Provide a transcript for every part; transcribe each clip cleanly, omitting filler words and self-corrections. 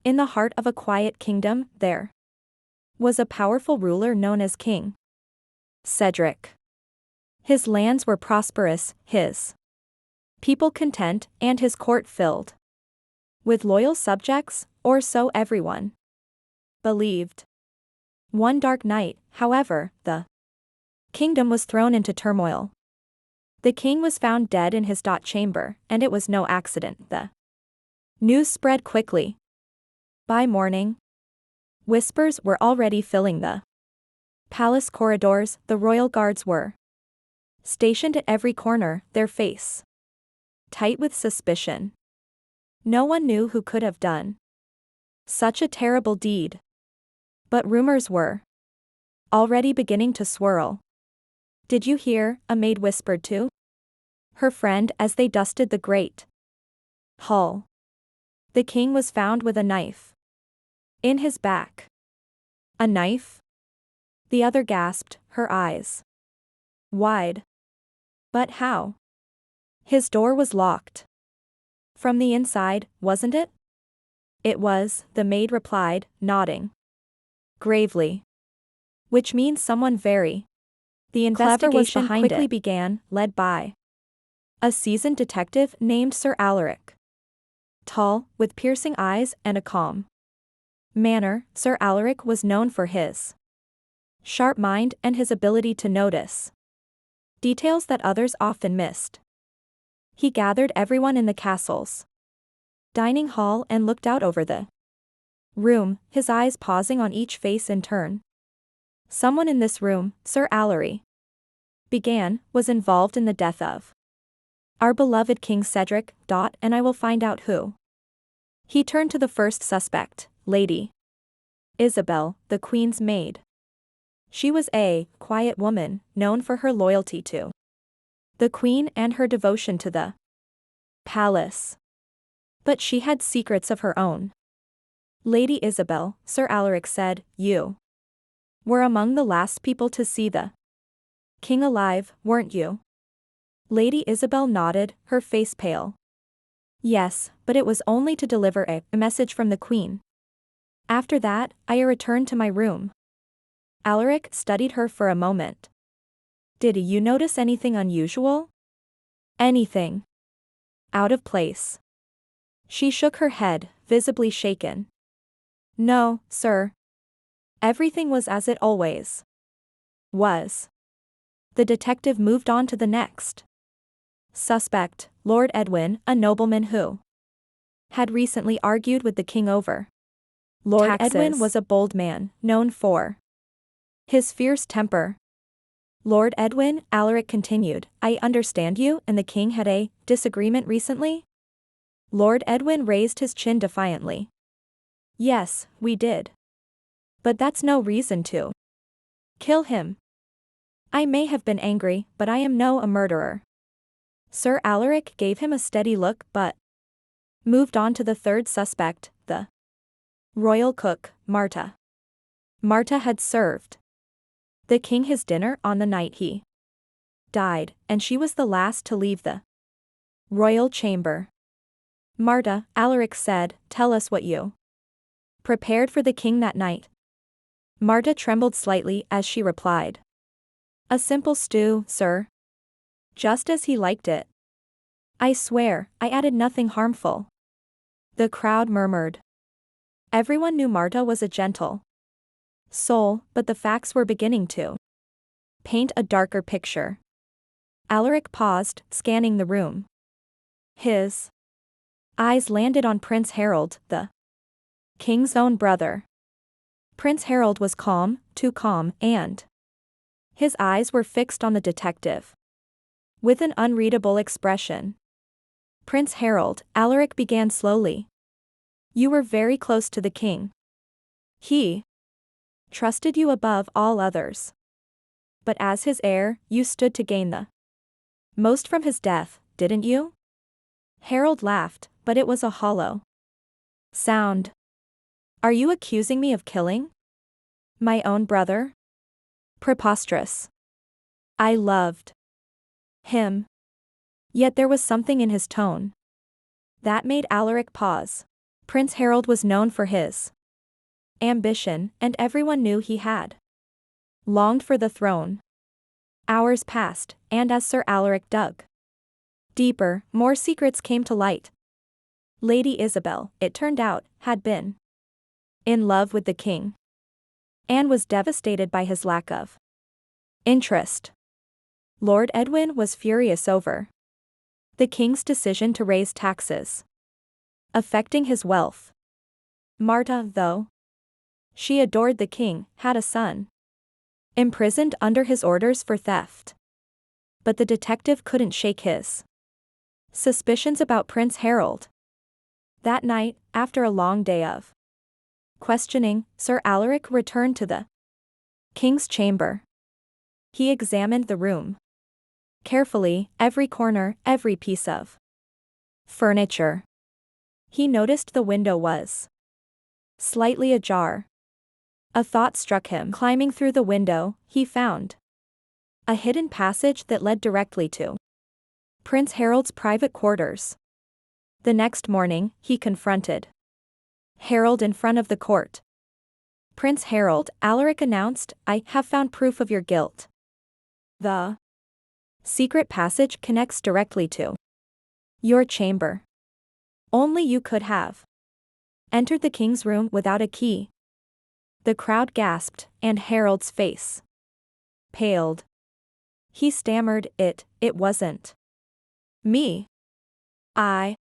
In the heart of a quiet kingdom, there was a powerful ruler known as King Cedric. His lands were prosperous, his people content, and his court filled with loyal subjects, or so everyone believed. One dark night, however, the kingdom was thrown into turmoil. The king was found dead in his chamber, and it was no accident. The news spread quickly. By morning, whispers were already filling the palace corridors. The royal guards were stationed at every corner, their face tight with suspicion. No one knew who could have done such a terrible deed. But rumors were already beginning to swirl. "Did you hear?" a maid whispered to her friend as they dusted the great hall. "The king was found with a knife in his back." "A knife?" the other gasped, her eyes wide. "But how?" "His door was locked from the inside, wasn't it?" "It was," the maid replied, nodding gravely. "Which means someone very the investigation quickly began, led by a seasoned detective named Sir Alaric. Tall, with piercing eyes and a calm manner, Sir Alaric was known for his sharp mind and his ability to notice details that others often missed. He gathered everyone in the castle's dining hall and looked out over the room, his eyes pausing on each face in turn. "Someone in this room," Sir Alaric began, "was involved in the death of our beloved King Cedric, and I will find out who." He turned to the first suspect, Lady Isabel, the Queen's maid. She was a quiet woman, known for her loyalty to the Queen and her devotion to the palace. But she had secrets of her own. "Lady Isabel," Sir Alaric said, "you were among the last people to see the king alive, weren't you?" Lady Isabel nodded, her face pale. "Yes, but it was only to deliver a message from the Queen. After that, I returned to my room." Alaric studied her for a moment. "Did you notice anything unusual? Anything out of place?" She shook her head, visibly shaken. "No, sir. Everything was as it always was." The detective moved on to the next suspect, Lord Edwin, a nobleman who had recently argued with the king over Lord Taxes. Edwin was a bold man, known for his fierce temper. "Lord Edwin," Alaric continued, "I understand you and the king had a disagreement recently?" Lord Edwin raised his chin defiantly. "Yes, we did. But that's no reason to kill him. I may have been angry, but I am no a murderer." Sir Alaric gave him a steady look but moved on to the third suspect, the royal cook, Marta. Marta had served the king his dinner on the night he died, and she was the last to leave the royal chamber. "Marta," Alaric said, "tell us what you prepared for the king that night." Marta trembled slightly as she replied, "A simple stew, sir. Just as he liked it. I swear, I added nothing harmful." The crowd murmured. Everyone knew Marta was a gentle soul, but the facts were beginning to paint a darker picture. Alaric paused, scanning the room. His eyes landed on Prince Harold, the king's own brother. Prince Harold was calm, too calm, and his eyes were fixed on the detective with an unreadable expression. "Prince Harold," Alaric began slowly. "You were very close to the king. He trusted you above all others. But as his heir, you stood to gain the most from his death, didn't you?" Harold laughed, but it was a hollow sound. "Are you accusing me of killing my own brother? Preposterous. I loved him." Yet there was something in his tone that made Alaric pause. Prince Harold was known for his ambition, and everyone knew he had longed for the throne. Hours passed, and as Sir Alaric dug deeper, more secrets came to light. Lady Isabel, it turned out, had been in love with the king. Anne was devastated by his lack of interest. Lord Edwin was furious over the king's decision to raise taxes, affecting his wealth. Martha, though she adored the king, had a son imprisoned under his orders for theft. But the detective couldn't shake his suspicions about Prince Harold. That night, after a long day of questioning, Sir Alaric returned to the king's chamber. He examined the room carefully, every corner, every piece of furniture. He noticed the window was slightly ajar. A thought struck him. Climbing through the window, he found a hidden passage that led directly to Prince Harold's private quarters. The next morning, he confronted Harold in front of the court. "Prince Harold," Alaric announced, "I have found proof of your guilt. The secret passage connects directly to your chamber. Only you could have entered the king's room without a key." The crowd gasped, and Harold's face paled. He stammered, It wasn't me. I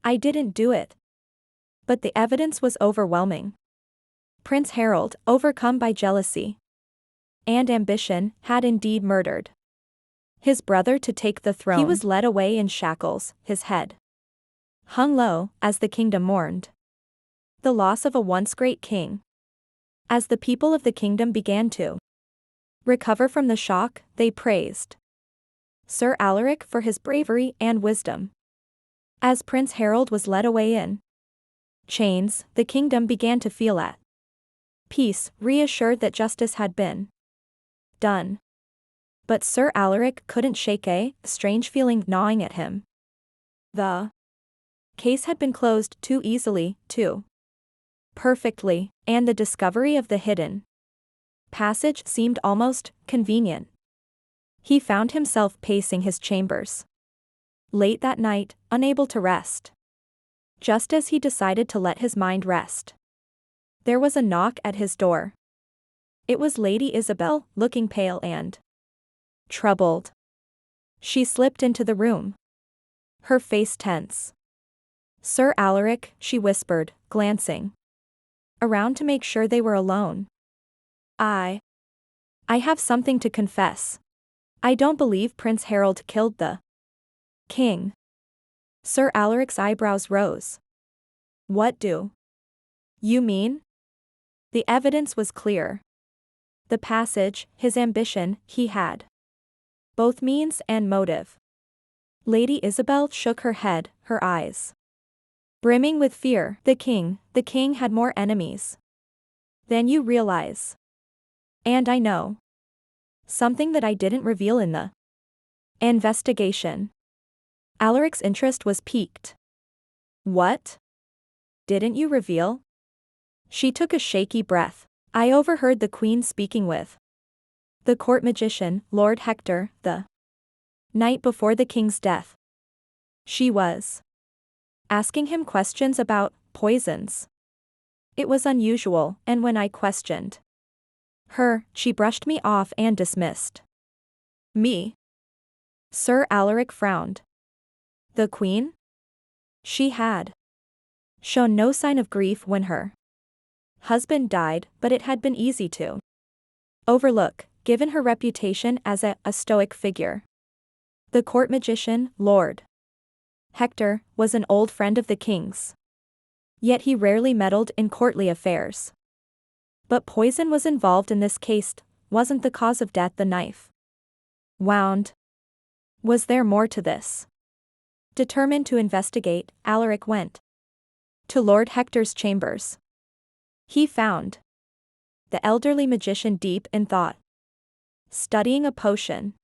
didn't do it." But the evidence was overwhelming. Prince Harold, overcome by jealousy and ambition, had indeed murdered his brother to take the throne. He was led away in shackles, his head hung low, as the kingdom mourned the loss of a once great king. As the people of the kingdom began to recover from the shock, they praised Sir Alaric for his bravery and wisdom. As Prince Harold was led away in chains, the kingdom began to feel at peace, reassured that justice had been done. But Sir Alaric couldn't shake a strange feeling gnawing at him. The case had been closed too easily, too perfectly, and the discovery of the hidden passage seemed almost convenient. He found himself pacing his chambers late that night, unable to rest. Just as he decided to let his mind rest, there was a knock at his door. It was Lady Isabel, looking pale and troubled. She slipped into the room, her face tense. "Sir Alaric," she whispered, glancing around to make sure they were alone. I have something to confess. I don't believe Prince Harold killed the king." Sir Alaric's eyebrows rose. "What do you mean?" The evidence was clear. The passage, his ambition, he had both means and motive. Lady Isabel shook her head, her eyes brimming with fear. The king had more enemies than you realize. And I know something that I didn't reveal in the investigation." Alaric's interest was piqued. "What didn't you reveal?" She took a shaky breath. "I overheard the Queen speaking with the court magician, Lord Hector, the night before the king's death. She was asking him questions about poisons. It was unusual, and when I questioned her, she brushed me off and dismissed me." Sir Alaric frowned. The Queen? She had shown no sign of grief when her husband died, but it had been easy to overlook, given her reputation as a stoic figure. The court magician, Lord Hector, was an old friend of the king's. Yet he rarely meddled in courtly affairs. But poison was involved in this case. Wasn't the cause of death the knife wound? Was there more to this? Determined to investigate, Alaric went to Lord Hector's chambers. He found the elderly magician deep in thought, studying a potion.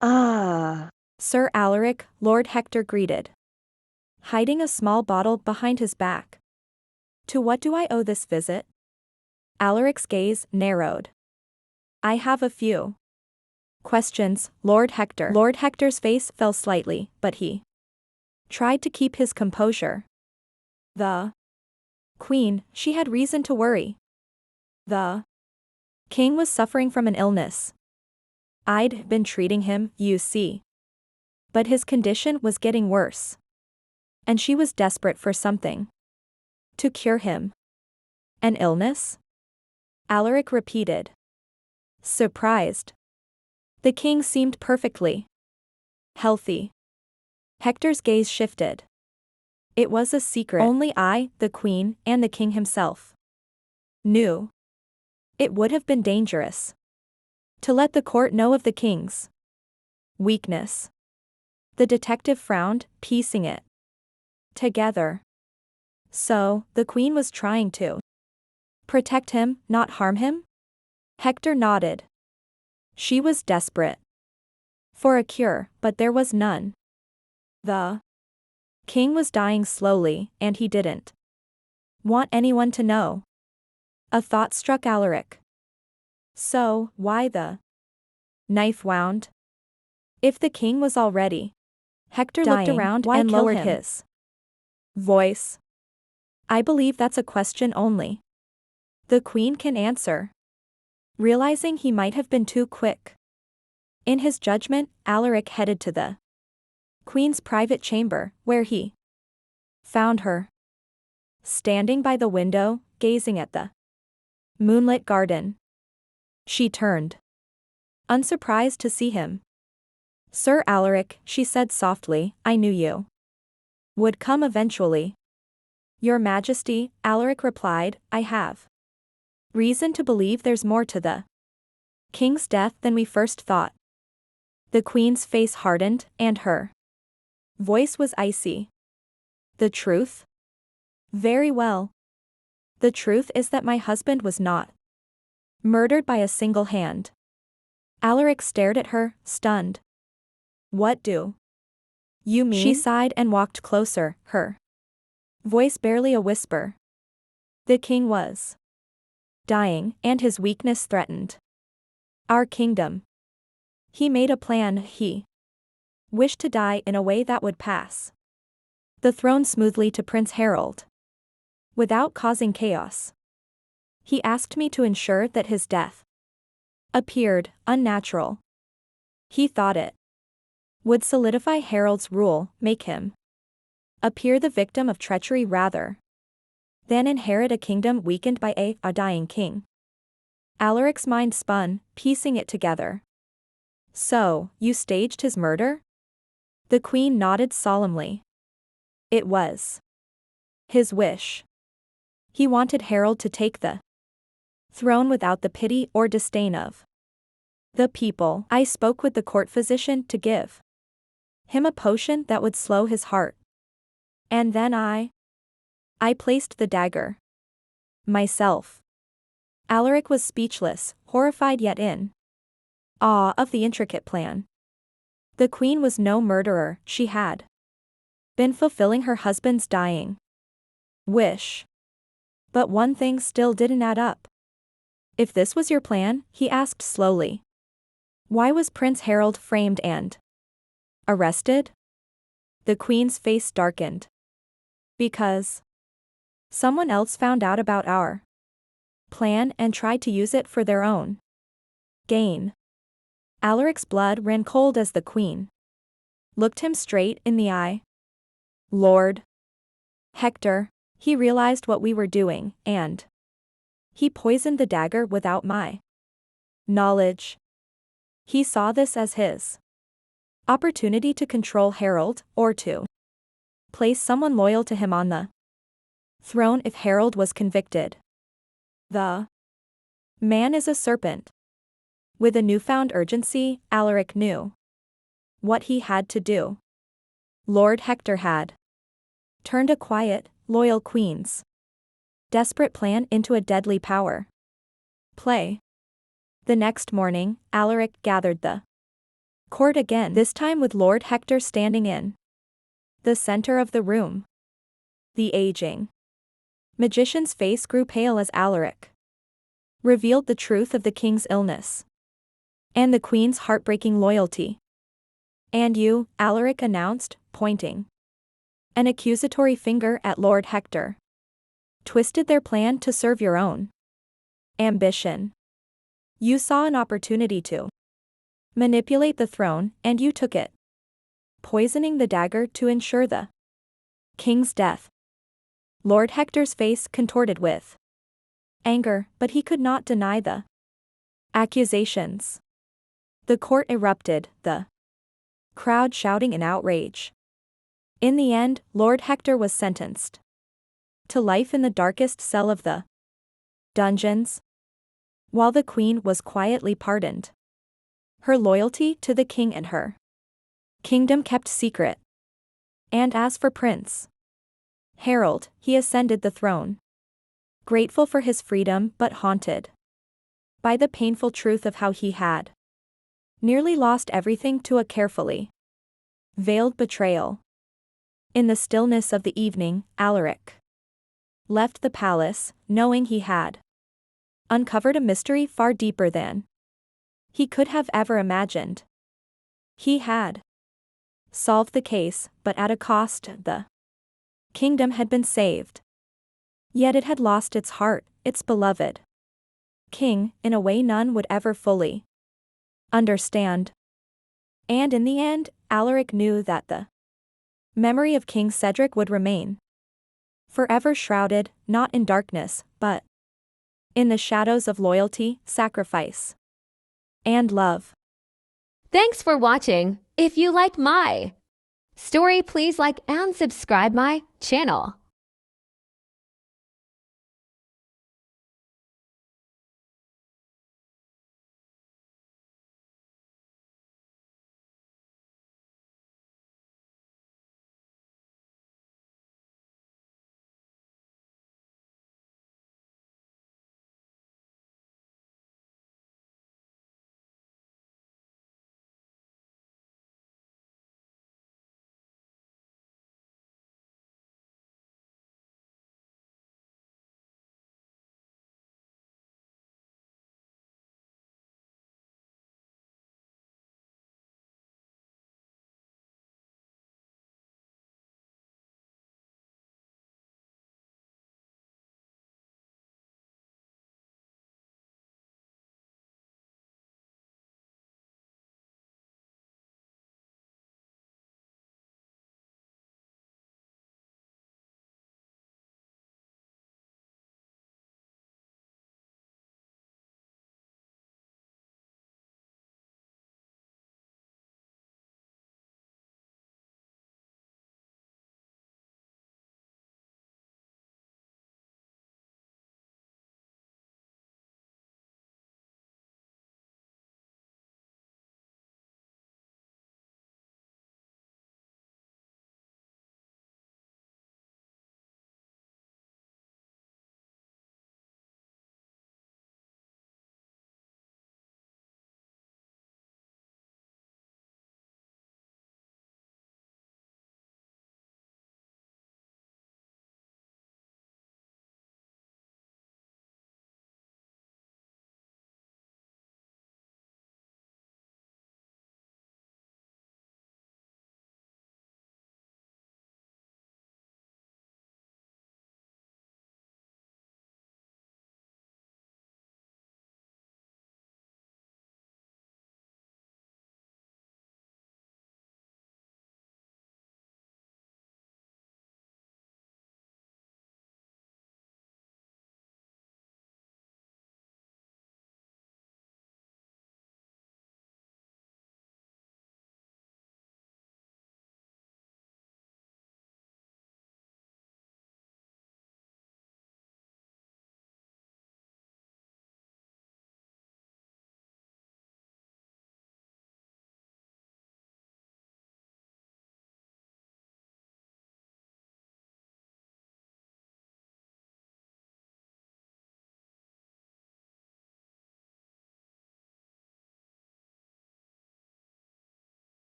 "Ah, Sir Alaric," Lord Hector greeted. hiding a small bottle behind his back. To what do I owe this visit? Alaric's gaze narrowed. I have a few questions, Lord Hector. Lord Hector's face fell slightly, but he tried to keep his composure. The Queen, she had reason to worry. The King was suffering from an illness. I'd been treating him, you see. But his condition was getting worse. And she was desperate for something to cure him. An illness? Alaric repeated, surprised. The king seemed perfectly healthy. Hector's gaze shifted. It was a secret only I, the queen, and the king himself knew. It would have been dangerous to let the court know of the king's weakness. The detective frowned, piecing it together. So, the queen was trying to protect him, not harm him? Hector nodded. She was desperate for a cure, but there was none. The king was dying slowly, and he didn't want anyone to know. A thought struck Alaric. So, why the knife wound? If the king was already Hector dying, looked around and lowered his voice. I believe that's a question only the queen can answer. Realizing he might have been too quick in his judgment, Alaric headed to the queen's private chamber, where he found her standing by the window, gazing at the moonlit garden. She turned, unsurprised to see him. Sir Alaric, she said softly, I knew you would come eventually. Your Majesty, Alaric replied, I have reason to believe there's more to the king's death than we first thought. The queen's face hardened, and her voice was icy. The truth? Very well. The truth is that my husband was not murdered by a single hand. Alaric stared at her, stunned. What do you mean? She sighed and walked closer, her voice barely a whisper. The king was dying, and his weakness threatened our kingdom. He made a plan. He wished to die in a way that would pass the throne smoothly to Prince Harold, without causing chaos. He asked me to ensure that his death appeared unnatural. He thought it would solidify Harold's rule, make him appear the victim of treachery rather than inherit a kingdom weakened by a dying king. Alaric's mind spun, piecing it together. So, you staged his murder? The queen nodded solemnly. It was his wish. He wanted Harold to take the throne without the pity or disdain of the people. I spoke with the court physician to give him a potion that would slow his heart. And then I placed the dagger myself. Alaric was speechless, horrified yet in awe of the intricate plan. The queen was no murderer, she had been fulfilling her husband's dying wish. But one thing still didn't add up. If this was your plan, he asked slowly, why was Prince Harold framed and arrested? The queen's face darkened. Because someone else found out about our plan and tried to use it for their own gain. Alaric's blood ran cold as the queen looked him straight in the eye. Lord Hector, he realized what we were doing, and he poisoned the dagger without my knowledge. He saw this as his opportunity to control Harold, or to place someone loyal to him on the throne if Harold was convicted. The man is a serpent. With a newfound urgency, Alaric knew what he had to do. Lord Hector had turned a quiet, loyal queen's desperate plan into a deadly power play. The next morning, Alaric gathered the court again, this time with Lord Hector standing in The center of the room. The aging magician's face grew pale as Alaric revealed the truth of the king's illness and the queen's heartbreaking loyalty. "And you," Alaric announced, pointing an accusatory finger at Lord Hector, "twisted their plan to serve your own ambition. You saw an opportunity to manipulate the throne, and you took it, poisoning the dagger to ensure the king's death." Lord Hector's face contorted with anger, but he could not deny the accusations. The court erupted, the crowd shouting in outrage. In the end, Lord Hector was sentenced to life in the darkest cell of the dungeons, while the queen was quietly pardoned. Her loyalty to the king and her kingdom kept secret. And as for Prince Harold, he ascended the throne, grateful for his freedom but haunted by the painful truth of how he had nearly lost everything to a carefully veiled betrayal. In the stillness of the evening, Alaric left the palace, knowing he had uncovered a mystery far deeper than he could have ever imagined. He had solved the case, but at a cost. The kingdom had been saved, yet it had lost its heart, its beloved king, in a way none would ever fully understand. And in the end, Alaric knew that the memory of King Cedric would remain forever shrouded, not in darkness, but in the shadows of loyalty, sacrifice, and love. Thanks for watching. If you like my story, please like and subscribe my channel.